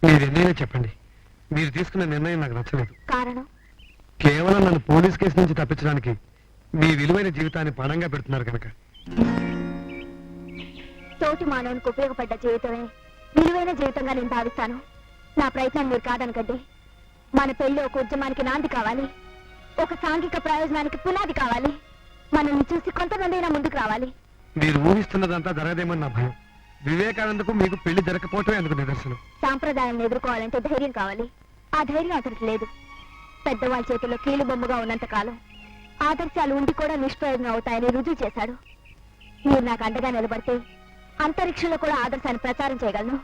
మీరెన్నైనా చెప్పండి, మీరు తీసుకున్న నిర్ణయం నాకు నచ్చలేదు. కారణం? కేవలం నన్ను పోలీస్ కేసు నుంచి తప్పించడానికి మీ విలువైన జీవితాన్ని పణంగా పెడుతున్నారు కనుక. తోటి మానవునికి ఉపయోగపడ్డ జీవితమే విలువైన జీవితంగా నేను భావిస్తాను. నా ప్రయత్నం మీరు కాదనకండి. మన పెళ్లి ఒక ఉద్యమానికి నాంది కావాలి, ఒక సాంఘిక ప్రయోజనానికి పునాది కావాలి. మనల్ని చూసి కొంతమందైనా ముందుకు రావాలి. మీరు ఊహిస్తున్నదంతా జరగదేమని నా భయం. వివేకానందకు మీకు పెళ్లి జరగకపోవటమే అందుకు నిదర్శనం. సాంప్రదాయాలను ఎదుర్కోవాలంటే ధైర్యం కావాలి. ఆ ధైర్యం అతనికి లేదు. పెద్దవాళ్ళ చేతుల్లో కీలు బొమ్మగా ఉన్నంత కాలం ఆదర్శాలు ఉండి కూడా నిష్ప్రయోజనం అవుతాయని రుజువు చేశాడు. మీరు నాకు అండగా నిలబడితే అంతరిక్షంలో కూడా ఆదర్శాన్ని ప్రచారం చేయగలను.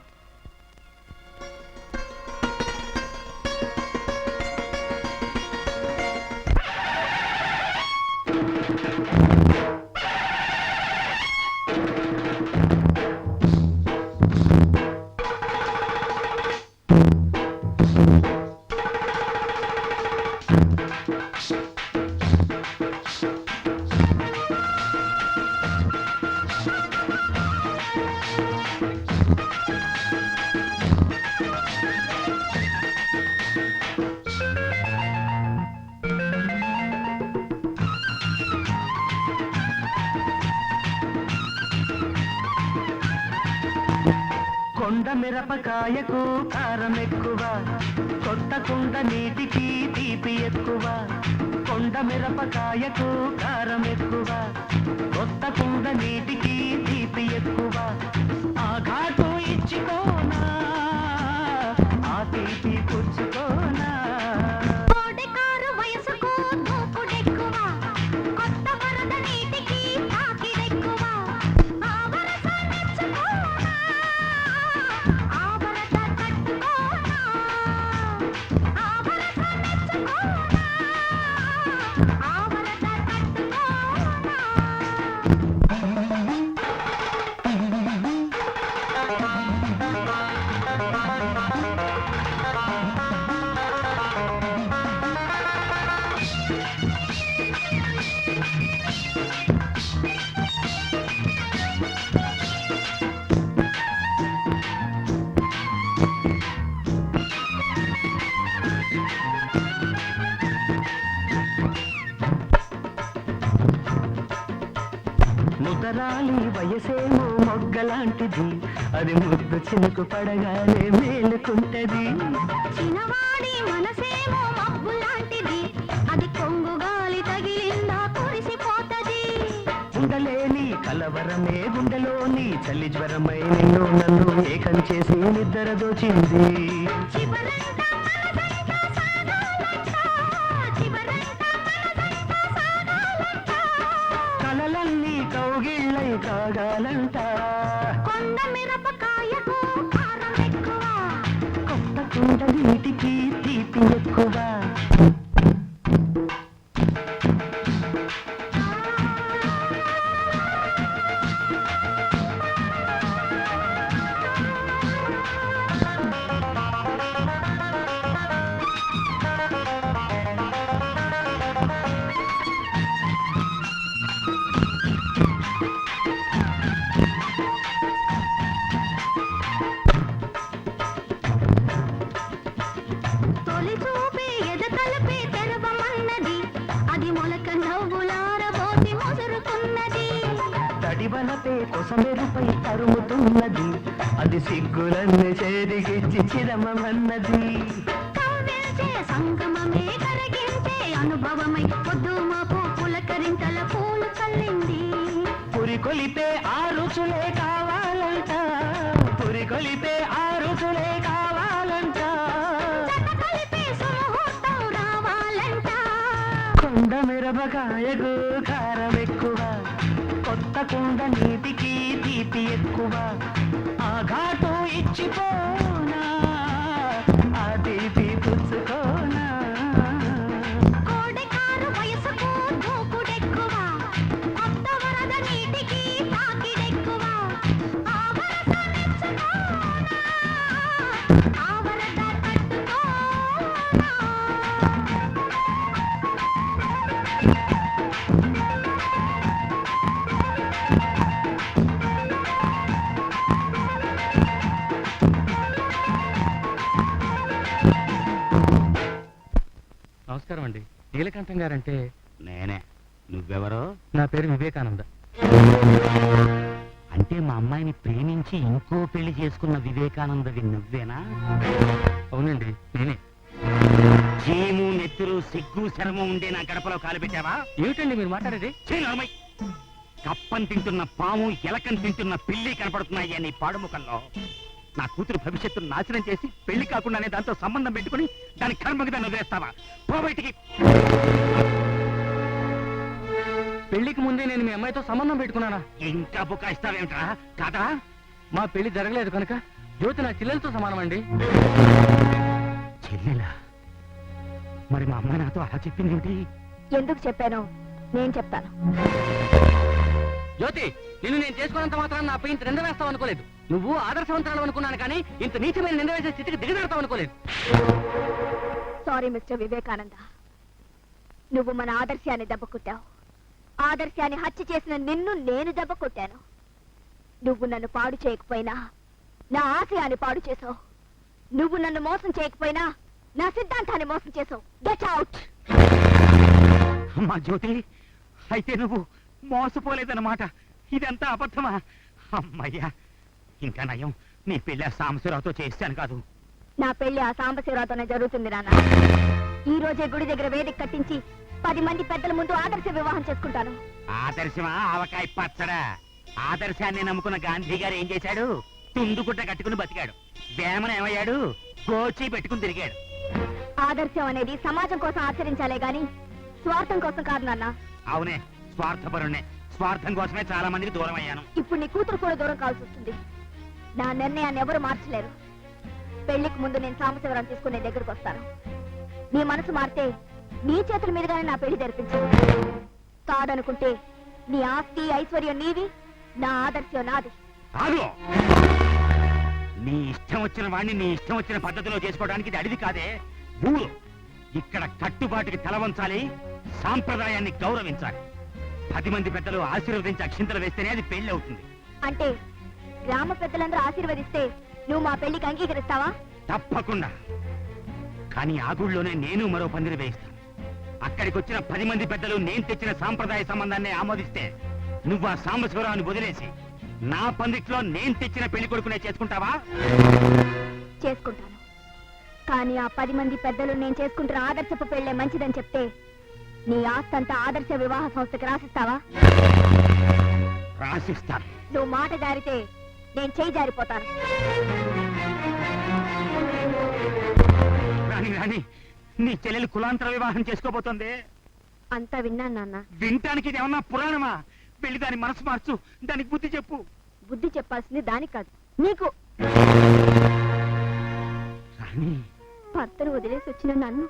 కొండ మిరపకాయకు కారం ఎక్కువ, కొత్త కుండ నీటికి తీపి ఎక్కువ. కొండ మిరపకాయకు కారం ఎక్కువ, కొత్త కుండ నీటికి తీపి ఎక్కువ. ఆ ఘాటు ఇచ్చుకోనా, ఆ తీపి పుచ్చుకోనా. ముదరాలి వయసేమో మొగ్గలాంటిది, అది ముద్దు చినుకు పడగానే మేలుకుంటది. చిన్నవాడి మనసేమో మబ్బు లాంటిది, అది కొంగు గాలి తగిలిందా కురిసిపోతది. ఉండలేని కలవరమే గుండెలోని చలి జ్వరమై నిన్ను నన్ను ఏకం చేసి నిద్ర దోచింది. కలలన్నీ కౌగిళ్ళై కాగాలంట. కొండ మిరపకాయకు కారం ఎక్కువ, కొత్త కుండ నీటికి తీపి ఎక్కువ. తొలి చూపే ఎద తలపే తెరవమన్నది, అది మొలక నవ్వులారబోసి ముసురుకున్నది. తడివలపే కొసమెరుపై తరుముతున్నది, అది సిగ్గులన్నీ చేదిగిచ్చి చిరమమన్నది. కవ్వించే సంగమమే కరగించే అనుభవమై పొద్దు మాపు పులకరింతల పూలు చల్లింది. పురికొలిపే ఆ రుచులే కావాలంట, పురికొలిపే ఆ రుచులే కావాలంట. కలిపే సుముహూర్తం రావాలంట. కొండ మిరపకాయకు కారం ఎక్కువ, కొత్త కుండ నీటికి తీపి ఎక్కువ. ఆ ఘాటు ఇచ్చిపోనా, ఆ తీపి పుచ్చుకోనా. కోడెకారు వయసుకు దూకుడెక్కువ, కొత్త వరద నీటికి తాకిడెక్కువ. ఆ వరద మెచ్చుకోనా, ఆ వరద తట్టుకోనా. నమస్కారం అండి. నీలకంఠం గారంటే నేనే. నువ్వెవరో? నా పేరు వివేకానంద. అంటే మా అమ్మాయిని ప్రేమించి ఇంకో పెళ్లి చేసుకున్న వివేకానందవి నువ్వేనా? అవునండి, నేనే. చీము నెత్తురు సిగ్గు శరము ఉండే నా గడపలో కాలు పెట్టావా? ఏమిటండి మీరు మాట్లాడేది? కప్పని తింటున్న పాము ఎలకని తింటున్న పిల్లి కనపడుతున్నాయి నీ పాడుముఖంలో. నా కూతురు భవిష్యత్తును నాశనం చేసి పెళ్లి కాకుండానే దాంతో సంబంధం పెట్టుకుని దాని కర్మకి దాన్ని వదిలేస్తావా? పో బయటికి. పెళ్లికి ముందే నేను మీ అమ్మాయితో సంబంధం పెట్టుకున్నానా? ఇంకా బుకాయిస్తావేమిట్రా? కాదా? మా పెళ్లి జరగలేదు కనుక జ్యోతి నా చెల్లెలతో సమానం అండి. చెల్లెలా? మరి మా అమ్మాయి నాతో అలా చెప్పిందేంటి? ఎందుకు చెప్పానో నేను చెప్తాను. జ్యోతి, నిన్ను నేను చేసుకున్నంత మాత్రం నా పై ఇంత నింద వేస్తావు అనుకోలేదు. నువ్వు ఆదర్శవంతరాలు అనుకున్నాను కానీ ఇంత నీచమైన నింద వేసే స్థితికి దిగజారుతావు అనుకోలేదు. సారీ మిస్టర్ వివేకానంద, నువ్వు మన ఆదర్శాన్ని దెబ్బ కొట్టావు. ఆదర్శాన్ని హత్య చేసిన నిన్ను నేను దెబ్బ కొట్టాను. నువ్వు నన్ను పాడు చేయకపోయినా నా ఆశయాన్ని పాడు చేసావు. నువ్వు నన్ను మోసం చేయకపోయినా నా సిద్ధాంతాన్ని మోసం చేసావు. Get out. అమ్మా జ్యోతి, అయితే నువ్వు మోసపోలేదన్నమాట. ఇదంతా అబద్ధమా? అమ్మయ్యా, ఇంకా నయం నీ పెళ్లి ఆ సాంబశివరావుతో చేస్తాను కాదు. నా పెళ్లి ఆ సాంబశివరావుతోనే జరుగుతుంది నాన్న. ఈ రోజే గుడి దగ్గర వేదిక కట్టించి 10 మంది పెద్దల ముందు ఆదర్శ వివాహం చేసుకుంటాను. ఆదర్శమా? ఆవకాయ పచ్చడా? ఆదర్శాన్ని నమ్ముకున్న గాంధీ గారు ఏం చేశాడు? తుండుగుడ్డ కట్టుకుని బతికాడు. వేమన ఏమయ్యాడు? గోచి పెట్టుకుని తిరిగాడు. ఆదర్శం అనేది సమాజం కోసం ఆచరించాలే గాని స్వార్థం కోసం కాదు నాన్న. అవునే, స్వార్థపరుణ్ణే. స్వార్థం కోసమే చాలా మందికి దూరం అయ్యాను. ఇప్పుడు నీ కూతురు కూడా దూరం కావాల్సి వస్తుంది. నా నిర్ణయాన్ని ఎవరు మార్చలేరు. పెళ్లికి ముందు నేను సాంబశివరం తీసుకుని నీ దగ్గరకు వస్తాను. నీ మనసు మారితే నీ చేతుల మీదుగానే నా పెళ్లి జరిపించు. కాదనుకుంటే నీ ఆస్తి ఐశ్వర్యం నీవి, నా ఆదర్శం నాది. ఆగు! నీ ఇష్టం వచ్చిన వాడిని నీ ఇష్టం వచ్చిన పద్ధతిలో చేసుకోవడానికి ఇది అడివి కాదే, ఊరు. ఇక్కడ కట్టుబాటుకి తల వంచాలి, సాంప్రదాయాన్ని గౌరవించాలి. 10 మంది పెద్దలు ఆశీర్వదించి అక్షింతలు వేస్తేనే అది పెళ్లి అవుతుంది. అంటే గ్రామ పెద్దలందరూ ఆశీర్వదిస్తే నువ్వు మా పెళ్లికి అంగీకరిస్తావా? తప్పకుండా. కానీ ఆ గుళ్ళోనే నేను మరో పందిరి వేయిస్తాను. అక్కడికి వచ్చిన 10 మంది పెద్దలు నేను తెచ్చిన సాంప్రదాయ సంబంధాన్ని ఆమోదిస్తే నువ్వు ఆ సాంబశివరావుని వదిలేసి నా పందిట్లో నేను తెచ్చిన పెళ్లి కొడుకునే చేసుకుంటావా? చేసుకుంటాను. కానీ ఆ 10 మంది పెద్దలు నేను చేసుకుంటున్న ఆదర్శపు పెళ్లే మంచిదని చెప్తే నీ ఆస్తంతా ఆదర్శ వివాహ సంస్థకి రాసిస్తావా? రాసిస్తాను. నువ్వు మాట జారితే నేను చేయి జారిపోతాను. రాని రాని, నీ చెల్లెలు కులాంతర వివాహం చేసుకోబోతోంది. అంతా విన్నాను నాన్న. వినటానికి ఇది ఏమన్నా పురాణమా? వెళ్ళి దాని మనసు మార్చు, దానికి బుద్ధి చెప్పు. బుద్ధి చెప్పాల్సింది దానికి కాదు, నీకు. రాణి, భర్తను వదిలేసి వచ్చిన నన్ను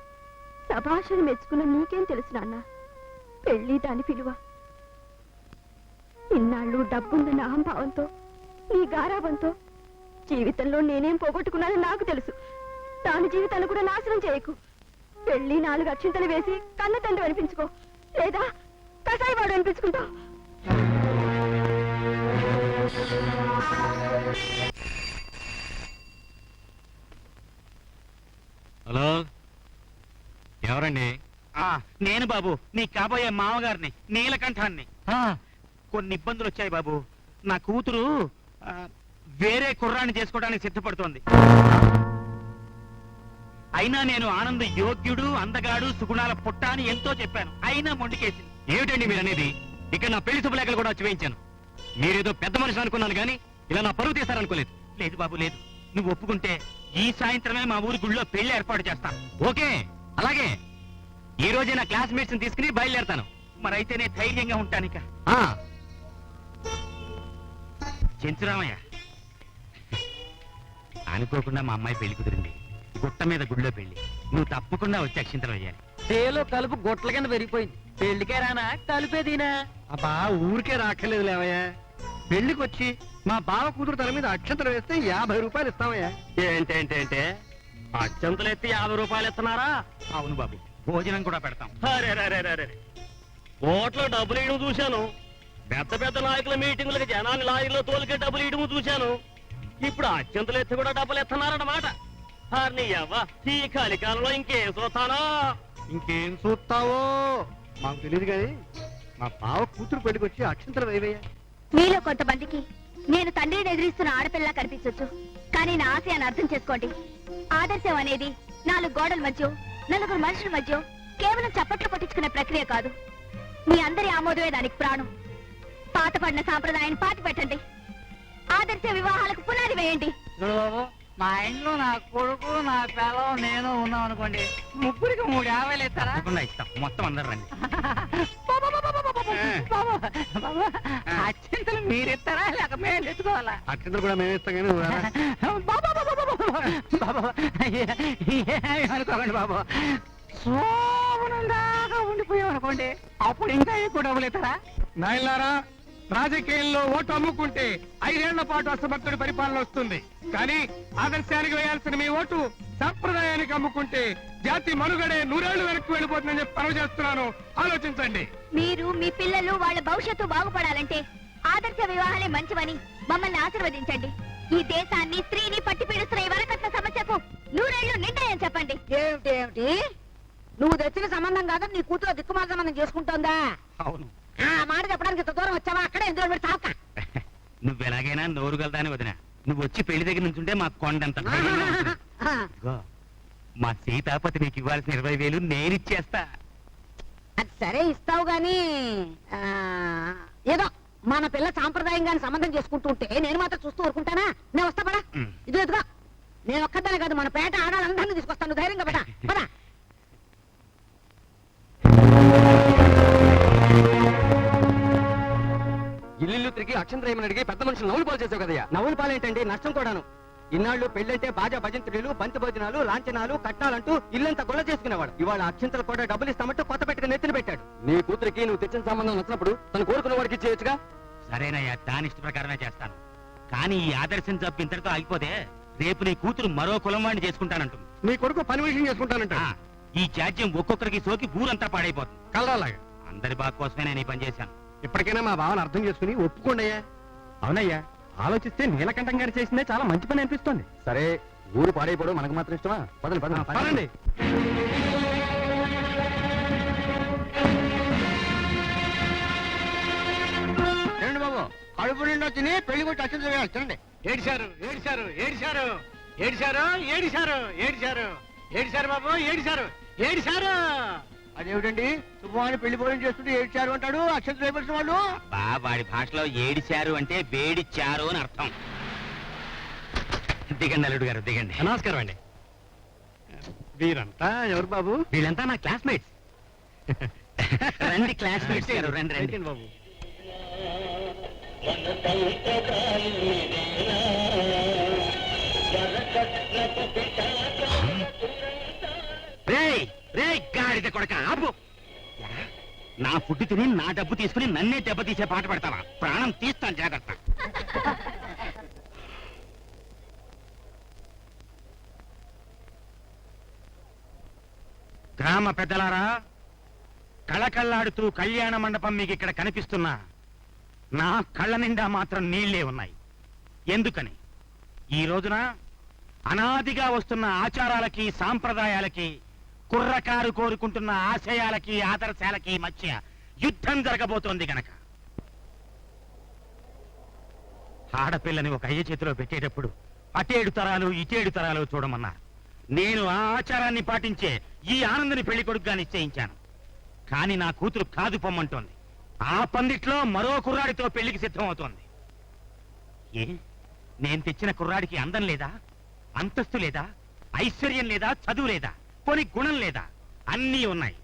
సభాషను మెచ్చుకున్న నీకేం తెలుసు నాన్న? పెళ్లి దాని విలువ. ఇన్నాళ్ళు డబ్బుందన్న అహంభావంతో, నీ గారాబంతో జీవితంలో నేనేం పోగొట్టుకున్నానో నాకు తెలుసు. దాని జీవితాన్ని కూడా నాశనం చేయకు. పెళ్లి 4 అక్షింతలు వేసి కన్న తండ్రి అనిపించుకో, లేదా కసాయివాడు అనిపించుకుంటావు. హలో, ఎవరండి? నేను బాబు, నీ కాబోయే మామగారిని, నీలకంఠాన్ని. కొన్ని ఇబ్బందులు వచ్చాయి బాబు. నా కూతురు వేరే కుర్రాన్ని చేసుకోవడానికి సిద్ధపడుతోంది. అయినా నేను ఆనంద్ యోగ్యుడు, అందగాడు, సుగుణాల పుట్ట అని ఎంతో చెప్పాను. అయినా మొండికేసింది. ఏమిటండి మీరు అనేది? ఇక్కడ నా పెళ్లి శుభలేఖలు కూడా వచ్చి వేయించాను. మీరేదో పెద్ద మనిషి అనుకున్నాను కానీ ఇలా నా పరువు తీస్తారనుకోలేదు. లేదు బాబు, లేదు. నువ్వు ఒప్పుకుంటే ఈ సాయంత్రమే మా ఊరి గుళ్ళో పెళ్లి ఏర్పాటు చేస్తాను. ఓకే, అలాగే. ఈ రోజే నా క్లాస్మేట్స్ ని తీసుకుని బయలుదేరతాను. మరైతేనే ధైర్యంగా ఉంటానిక. చెంచురామయ్య, అనుకోకుండా మా అమ్మాయి పెళ్లి కుదిరింది. గుట్ట మీద గుళ్ళో పెళ్లి. నువ్వు తప్పకుండా వచ్చి అక్షింతలు వేయాలి. చేలో కలుపు గొట్ల కింద పెరిగిపోయింది. పెళ్లికే రానా, కలిపేదీనా? అబ్బా, ఊరికే రాక్కర్లేదు లేవయ్యా. పెళ్లికి వచ్చి మా బావ కూతురు తల మీద అక్షంతలు వేస్తే 50 రూపాయలు ఇస్తామయ్యా. ఏంటేంటేంటే అత్యంతలు ఎత్తి 50 రూపాయలు ఇస్తున్నారా? అవును బాబు, భోజనం కూడా పెడతాం. ఓట్లో డబ్బులు ఇవ్వడం చూశాను. పెద్ద పెద్ద నాయకుల మీటింగులకు జనాన్ని లారీలో తోలికే డబ్బులు ఇవ్వడం చూశాను. ఇప్పుడు అత్యంతలు ఎత్తి కూడా డబ్బులు ఇస్తున్నారన్నమాట. ఈ కలికాలంలో ఇంకేం చూస్తానా? ఇంకేం చూస్తావో మాకు తెలియదు కానీ మా బావ కూతురు పెళ్లికి వచ్చి అక్షంతలు వేవయ్యా. మీలో కొంతమందికి నేను తండ్రిని ఎదిరిస్తున్న ఆడపిల్ల కనిపించొచ్చు, కానీ నా ఆశయాన్ని అర్థం చేసుకోండి. ఆదర్శం అనేది 4 గోడల మధ్య, 4 మనుషుల మధ్య కేవలం చప్పట్లు కొట్టించుకునే ప్రక్రియ కాదు. మీ అందరి ఆమోదమే దానికి ప్రాణం. పాతపడిన సాంప్రదాయాన్ని పాతి పెట్టండి. ఆదర్శ వివాహాలకు పునాది వేయండి. బాబు, మా ఇంట్లో నా కొడుకు, నా పిల్లం, నేను ఉన్నాం అనుకోండి, ముగ్గురికి 3 యాభైలు ఇస్తారా? తప్పకుండా ఇస్తాం. మొత్తం అందరు రండి. బాబు, అత్యంతలు మీరిస్తారా లేక మేము తెచ్చుకోవాలా? అక్షంతలు కూడా మేము ఇస్తాం కానీ నువ్వు రారా? బాబు, అనుకోకండి బాబు, సోమనం దాకా ఉండిపోయాం అనుకోండి, అప్పుడు ఇంకా ఎక్కువ డబ్బులు ఇస్తారా? నాయనారా, రాజకీయాల్లో ఓటు అమ్ముకుంటే 5 ఏళ్ల పాటు అసమర్థుడి పరిపాలన వస్తుంది. కానీ ఆదర్శానికి వేయాల్సిన మీ ఓటు సంప్రదాయానికి అమ్ముకుంటే జాతి మనుగడే 100 ఏళ్లు వెనక్కి వెళ్ళిపోతుందని చెప్పి పనులు చేస్తున్నాను. ఆలోచించండి. మీరు, మీ పిల్లలు, వాళ్ళ భవిష్యత్తు బాగుపడాలంటే ఆదర్శ వివాహాలే మంచివని మమ్మల్ని ఆశీర్వదించండి. ఈ దేశాన్ని, స్త్రీని పట్టి పీడిస్తున్న ఈ వరకట్న సమస్యకు 100 ఏళ్లు నిండాయని చెప్పండి. ఏమిటి నువ్వు తెచ్చిన సంబంధం కాదు, నీ కూతురు దిక్కుమాల సంబంధం చేసుకుంటోందా? అవును. ఆ మాట చెప్పడానికి ఇంత దూరం వచ్చావా? అక్కడే ఎందులో పెట్టి తాక. నువ్వు ఎలాగైనా నోరుగలదాని వదిన. నువ్వు వచ్చి పెళ్లి దగ్గర నుంచుంటే మాకు కొండంత ధైర్యంగా ఉంటుంది. ఇదిగో, మా సీతాపతి నీకు ఇవ్వాల్సిన 20,000 నేనిచ్చేస్తా. అది సరే ఇస్తావు గాని ఏదో మన పిల్ల సాంప్రదాయంగానే సంబంధం చేసుకుంటూ ఉంటే నేను మాత్రం చూస్తూ ఊరుకుంటానా? నేను వస్తా పడా. ఇదిగో నేను ఒక్కదానే కాదు, మన పేట ఆడాలందరినీ తీసుకొస్తాను. ధైర్యంగా పడా పదా. ఇల్లు తిరిగి అక్షంతరేమని అడిగి పెద్ద మనుషులు నవ్వులు పాలు చేసావు కదయ్యా. నవ్వులు పాలేంటండి, నష్టం కూడాను. ఇన్నాళ్ళు పెళ్ళంటే బాజా భజంత్రులు, బంతి భోజనాలు, లాంఛనాలు, కట్టాలంటూ ఇల్లంతా గొల్ల చేసుకునేవాడు. ఇవాళ అక్షంతలు కూడా డబ్బులు ఇస్తామంటూ కొత్త పెట్టిన నెత్తిన పెట్టాడు. నీ కూతురికి నువ్వు తెచ్చిన సంబంధం నచ్చినప్పుడు తను కోరుకున్న వాడికి ఇచ్చేయచ్చుగా. సరేనయ్యా, దాని ఇష్ట ప్రకారమే చేస్తాను. కానీ ఈ ఆదర్శం జబ్బు ఇంతటితో ఆగిపోతే రేపు నీ కూతురు మరో కులం వాడిని చేసుకుంటానంటుంది. నీ కొడుకు పని విషయం చేసుకుంటానంట. ఈ జాడ్యం ఒక్కొక్కరికి సోకి ఊరంతా పాడైపోతుంది. కలరాలాగా అందరి బాగు కోసమే నేను ఈ పని చేశాను. ఇప్పటికైనా మా భావన అర్థం చేసుకుని ఒప్పుకోండి అయ్యా. అవునయ్యా, ఆలోచిస్తే నీలకంఠం గారు చేసిందే చాలా మంచి పని అనిపిస్తోంది. సరే, ఊరు పాడైపోవడం మనకు మాత్రం ఇష్టమా? పదండి. చూడండి బాబు, కడుపు నిండా తిని పెళ్లి కొట్టి అక్షంత వేయాలి. చూడండి. ఏడిశారు బాబు, ఏడిశారు. అదేమిటండి, శుభవాణి పెళ్లి భోజనం చేస్తుంటే ఏడ్చారు అంటాడు అక్షంత వేయవలసిన వాళ్ళు. వాడి భాషలో ఏడిచారు అంటే వేడిచ్చారు అని అర్థం. దిగండి అల్లుడు గారు, దిగండి. నమస్కారం అండి. వీరంతా ఎవరు బాబు? వీళ్ళంతా నా క్లాస్మేట్స్. రండి క్లాస్మేట్స్ గారు, రండి రండి. బాబు, గాడిద కొడక ఆపు. నా ఫుడ్ తిని నా డబ్బు తీసుకుని నన్నే దెబ్బ తీసే పాట పడతావా? ప్రాణం తీస్తాను, జాగ్రత్త. గ్రామ పెద్దలారా, కళకళ్ళాడుతూ కళ్యాణ మండపం మీకు ఇక్కడ కనిపిస్తున్నా నా కళ్ళ నిండా మాత్రం నీళ్లే ఉన్నాయి. ఎందుకని? ఈ రోజున అనాదిగా వస్తున్న ఆచారాలకి, సాంప్రదాయాలకి, కుర్రకారు కోరుకుంటున్న ఆశయాలకి, ఆదర్శాలకి మధ్య యుద్ధం జరగబోతోంది గనక. ఆడపిల్లని ఒక అయ్య చేతిలో పెట్టేటప్పుడు అటేడు తరాలు ఇటేడు తరాలు చూడమన్నారు. నేను ఆ ఆచారాన్ని పాటించే ఈ ఆనందని పెళ్లి కొడుకుగా నిశ్చయించాను. కానీ నా కూతురు కాదు పొమ్మంటోంది. ఆ పందిట్లో మరో కుర్రాడితో పెళ్లికి సిద్ధమవుతోంది. ఏ, నేను తెచ్చిన కుర్రాడికి అందం లేదా, అంతస్తు లేదా, ఐశ్వర్యం లేదా, చదువు లేదా, పోనీ గుణం లేదా? అన్నీ ఉన్నాయి.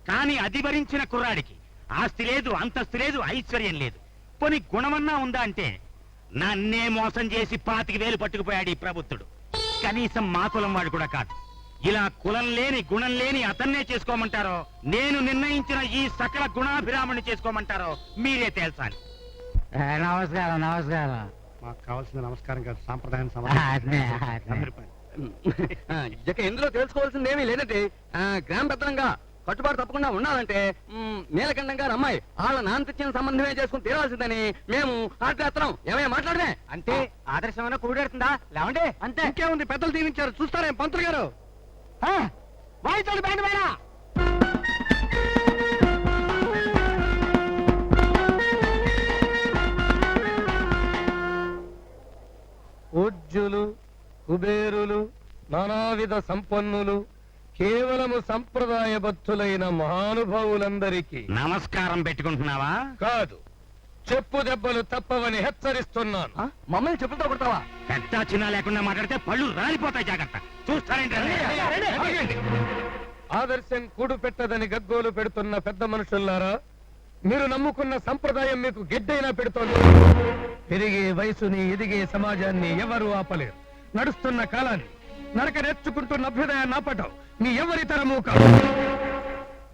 కానీ అది భరించిన కుర్రాడికి ఆస్తి లేదు, అంతస్తు లేదు, ఐశ్వర్యం లేదు, పోనీ గుణమన్నా ఉందా అంటే నన్నే మోసం చేసి 25,000 పట్టుకుపోయాడు ఈ ప్రబుద్ధుడు. కనీసం మా కులం వాడు కూడా కాదు. ఇలా కులం లేని, గుణం లేని అతన్నే చేసుకోమంటారో, నేను నిర్ణయించిన ఈ సకల గుణాభిరాముని చేసుకోమంటారో మీరే తేల్చాలి. నమస్కారం. మాకు కావాల్సిన నమస్కారం కాదు, సాంప్రదాయం ఇక ఇందులో తెలుసుకోవాల్సింది ఏమీ లేదంటే గ్రామ పెద్దలంగా కట్టుబాటు తప్పకుండా ఉండాలంటే నీలకంఠం గారు అమ్మాయి వాళ్ళ నాన్న తెచ్చిన సంబంధమే చేసుకుని తీరాల్సిందని మేము ఆటేస్తున్నాం. ఏమయ్యా మాట్లాడమే? అంటే ఆదర్శమైన కూడేడుతుందా? లేవండి. అంతే. ఇంకేముంది, పెద్దలు దీవించారు. చూస్తారేం పంతులు గారు? వాయిద్యాలు బ్యాండ్ మేళ. పూజ్యులు కుబేరులు నానావిధ సంపన్నులు కేవలము సంప్రదాయబద్ధులైన మహానుభావులందరికీ నమస్కారం పెట్టుకుంటున్నావా? కాదు, చెప్పు దెబ్బలు తప్పవని హెచ్చరిస్తున్నాను. మమ్మల్ని చెప్పులతో కొడతావా? పెద్ద చిన్న లేకుండా మాట్లాడితే పళ్ళు రాలిపోతాయి. జాగ్రత్త. చూస్తారేంటి? ఆగండి. ఆదర్శం కూడు పెట్టదని గగ్గోలు పెడుతున్న పెద్ద మనుషుల్లారా, మీరు నమ్ముకున్న సంప్రదాయం మీకు గిడ్డైనా పెడుతోంది. పెరిగే వయసుని ఎదిగే సమాజాన్ని ఎవరు ఆపలేరు. నడుస్తున్న కాలాన్ని నరక నేర్చుకుంటున్న అభ్యుదయాన్ని ఆపటం మీ ఎవరి తరమూ కాదు.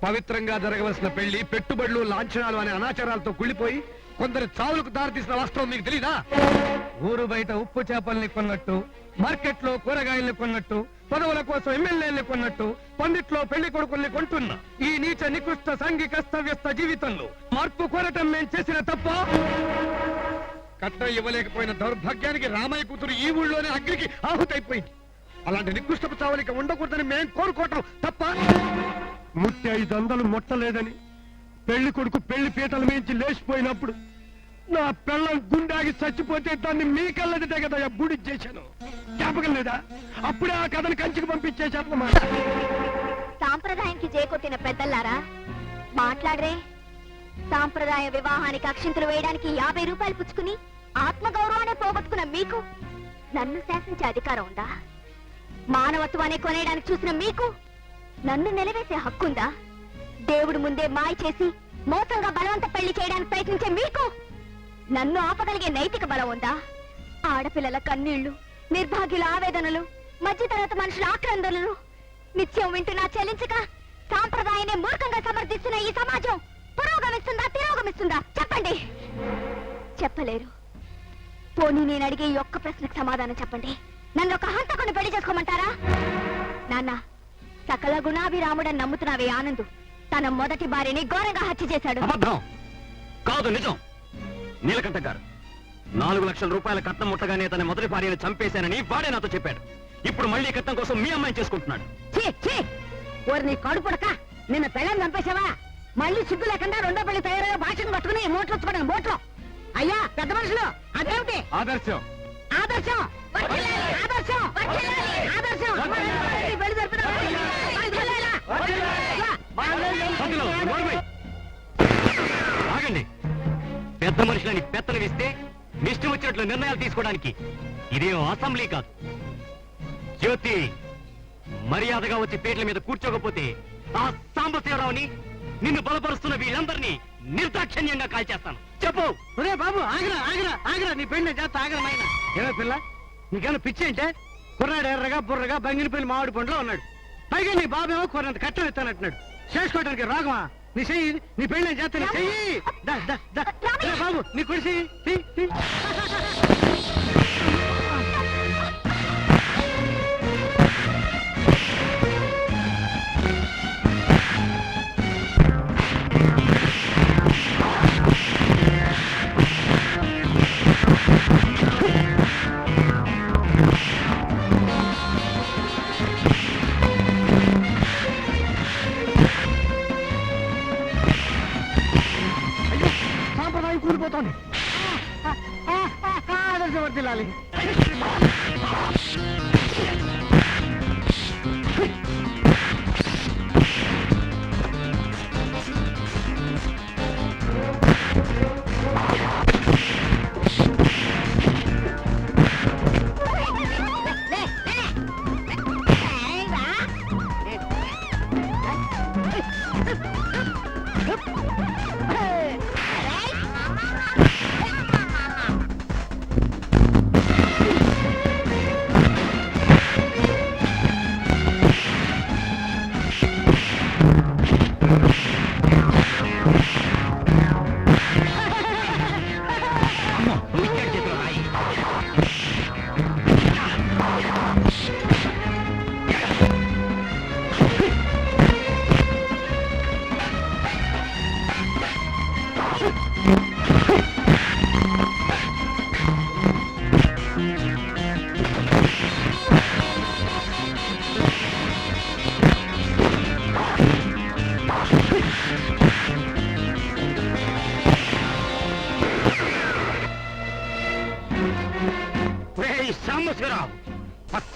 పవిత్రంగా జరగవలసిన పెళ్లి పెట్టుబడులు లాంఛనాలు అనే అనాచారాలతో కుళ్ళిపోయి కొందరు చావులకు దారితీసిన వాస్తవం మీకు తెలీదా? ఊరు బయట ఉప్పు చేపల్ని కొన్నట్టు, మార్కెట్లో కూరగాయల్ని కొన్నట్టు, పదవుల కోసం ఎమ్మెల్యేల్ని కొన్నట్టు, పందిట్లో పెళ్లి కొడుకుల్ని కొంటున్న ఈ నీచ నికృష్ట సాంఘిక అస్తవ్యస్త జీవితంలో మార్పు కోరటం మేం చేసిన తప్ప? కట్నం ఇవ్వలేకపోయిన దౌర్భాగ్యానికి రామయ్య కూతురు ఈ ఊళ్ళోనే అగ్నికి ఆహుతైపోయింది. అలాంటి నికృష్టపు చావలిక ఉండకూడదని మేం కోరుకోవటం తప్ప? ముట్టి 500 ముట్టలేదని పెళ్లి కొడుకు పెళ్లి పీటల మించి లేచిపోయినప్పుడు నా పెళ్ళం గుండాగి చచ్చిపోతే దాన్ని మీ కళ్ళదిటే కదా బుడి చేశాను. జ్ఞాపకం లేదా? అప్పుడే ఆ కథను కంచికి పంపించేశానన్నమాట. సాంప్రదాయానికి చేకొట్టిన పెద్దల్లారా మాట్లాడరే. సాంప్రదాయ వివాహానికి అక్షింతలు వేయడానికి 50 రూపాయలు పుచ్చుకుని ఆత్మగౌరవాన్ని పోగొట్టుకున్న మీకు నన్ను శాసించే అధికారం ఉందా? మానవత్వాన్ని కొనేయడానికి చూసిన మీకు నన్ను నిలవేసే హక్కుందా? దేవుడి ముందే మాయ చేసి మోసంగా బలవంత పెళ్లి చేయడానికి ప్రయత్నించే మీకు నన్ను ఆపగలిగే నైతిక బలం ఉందా? ఆడపిల్లల కన్నీళ్లు, నిర్భాగ్యుల ఆవేదనలు, మధ్యతరగతి మనుషుల ఆక్రందనలు నిత్యం వింటున్నా చెల్లించక సాంప్రదాయాన్ని మూర్ఖంగా సమర్థిస్తున్న ఈ సమాజం పురోగమిస్తుందా తిరోగమిస్తుందా? చెప్పండి. చెప్పలేరు. పోనీ నేను అడిగే ఈ ఒక్క ప్రశ్నకు సమాధానం చెప్పండి. నన్ను ఒక హంతకుని పెళ్లి చేసుకోమంటారా? నాన్న, సకల గుణాభిరాముడని నమ్ముతున్నావే ఆనందు తన మొదటి భార్యని ఘోరంగా హత్య చేశాడు. అబద్ధం కాదు, నిజం. నీలకంఠ గారు 4 లక్షల రూపాయల కట్నం ముట్టగానే తన మొదటి భార్యను చంపేశానని వాడే నాతో చెప్పాడు. ఇప్పుడు మళ్ళీ కట్నం కోసం మీ అమ్మాయిని చేసుకుంటున్నాడు. ఓరి నీ కడుపుడక, నిన్న పెళ్ళని చంపేశావా? మళ్ళీ సిగ్గు లేకుండా రెండో పెళ్లి తయారయ్యే భాషను పట్టుకుని మోట్లు వచ్చుకోండి మోట్లో. అయ్యా పెద్ద మనుషులు, అదేమిటి ఆదర్శం ఆదర్శం? ఆదర్శం ఆదర్శం పెళ్లి అందులో నోర్మై. ఆగండి. పెద్ద మనుషులని పెత్తలు వేస్తే ఇష్టం వచ్చినట్లు నిర్ణయాలు తీసుకోవడానికి ఇదేం అసెంబ్లీ కాదు. జ్యోతి, మర్యాదగా వచ్చి పీటల మీద కూర్చోకపోతే ఆ సాంబశివరావుని నిన్ను బలపరుస్తున్న వీళ్ళందరినీ నిర్దాక్షిణ్యంగా కాల్చేస్తాను. చెప్పు. ఒరే బాబు, ఆగరా ఆగరా ఆగరా, నీ పెళ్లి చేస్తా ఆగరా నాయన. ఏమో పిల్ల, నీకేమైనా పిచ్చి అంటే? కుర్రాడు ఎర్రగా బుర్రగా బంగినపల్లి మామిడి పండులో ఉన్నాడు. పైగా నీ బాబేమో కొన్నంత కట్టం ఎత్తానంటున్నాడు. చేసుకోవడానికి రాగమా? నీ చెయ్యి, నీ పెళ్లి చేస్తాను చెయ్యి. బాబు నీ కుడిసి. సాంప్రదాయం కూలిపోతోంది. ఆదర్శవర్తిల్లాలి.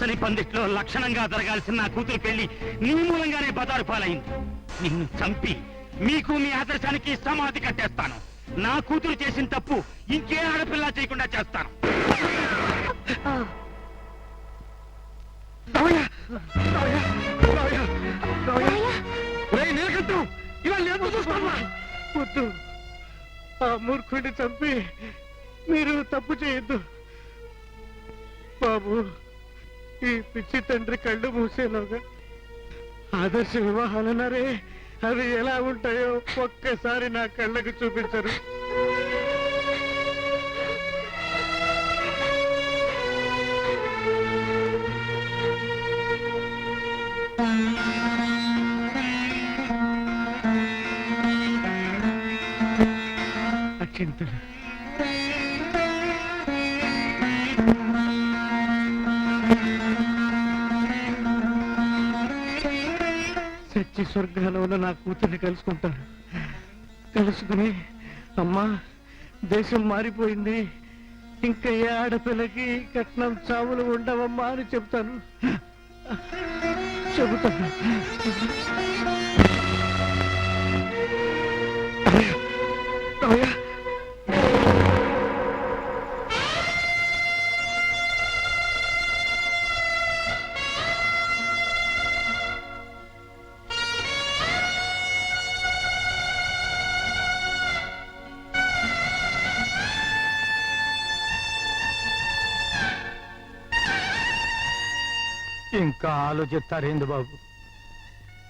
పచ్చని పందిట్లో లక్షణంగా జరగాల్సిన నా కూతురు పెళ్లి నీ మూలంగానే బదారు పాలైంది. నిన్ను చంపి మీకు మీ ఆదర్శానికి సమాధి కట్టేస్తాను. నా కూతురు చేసిన తప్పు ఇంకే ఆడపిల్ల చేయకుండా చేస్తాను. వద్దు, ఆ మూర్ఖుడిని చంపి మీరు తప్పు చేయొద్దు బాబు. ఈ పిచ్చి తండ్రి కళ్ళు మూసేలోగా ఆదర్శ వివాహాలన్నారే, అవి ఎలా ఉంటాయో ఒక్కసారి నా కళ్ళకు చూపించరు. అక్షింతలు సత్య స్వర్గాలో ఉన్న నా కూతుర్ని కలుసుకుంటాను. కలుసుకుని అమ్మా, దేశం మారిపోయింది, ఇంకా ఏ ఆడపిల్లకి కట్నం చావులు ఉండవమ్మా అని చెబుతాను. ఇంకా ఆలోచిస్తారేంది బాబు?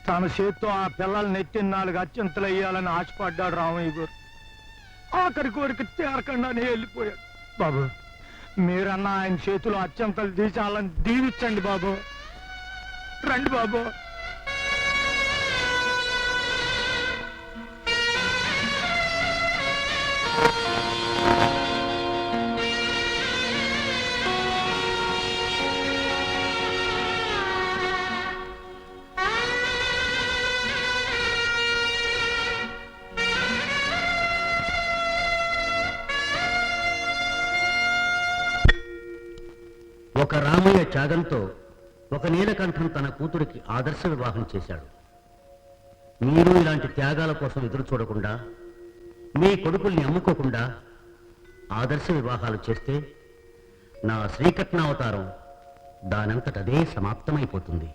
తన చేత్తో ఆ పిల్లల్ని ఎత్తి 4 అత్యంతలు వేయాలని ఆశపడ్డాడు రామయ్య గారు. ఆఖరి కోరిక తీరకుండానే వెళ్ళిపోయాడు. బాబు, మీరన్నా ఆయన చేతిలో అత్యంతలు తీసాలని దీవించండి బాబు. రండి బాబు. ఒక రామయ్య త్యాగంతో ఒక నీలకంఠం తన కూతురికి ఆదర్శ వివాహం చేశాడు. మీరు ఇలాంటి త్యాగాల కోసం ఎదురు చూడకుండా, మీ కొడుకుల్ని అమ్ముకోకుండా ఆదర్శ వివాహాలు చేస్తే నా శ్రీకృష్ణావతారం దానంతటదే సమాప్తమైపోతుంది.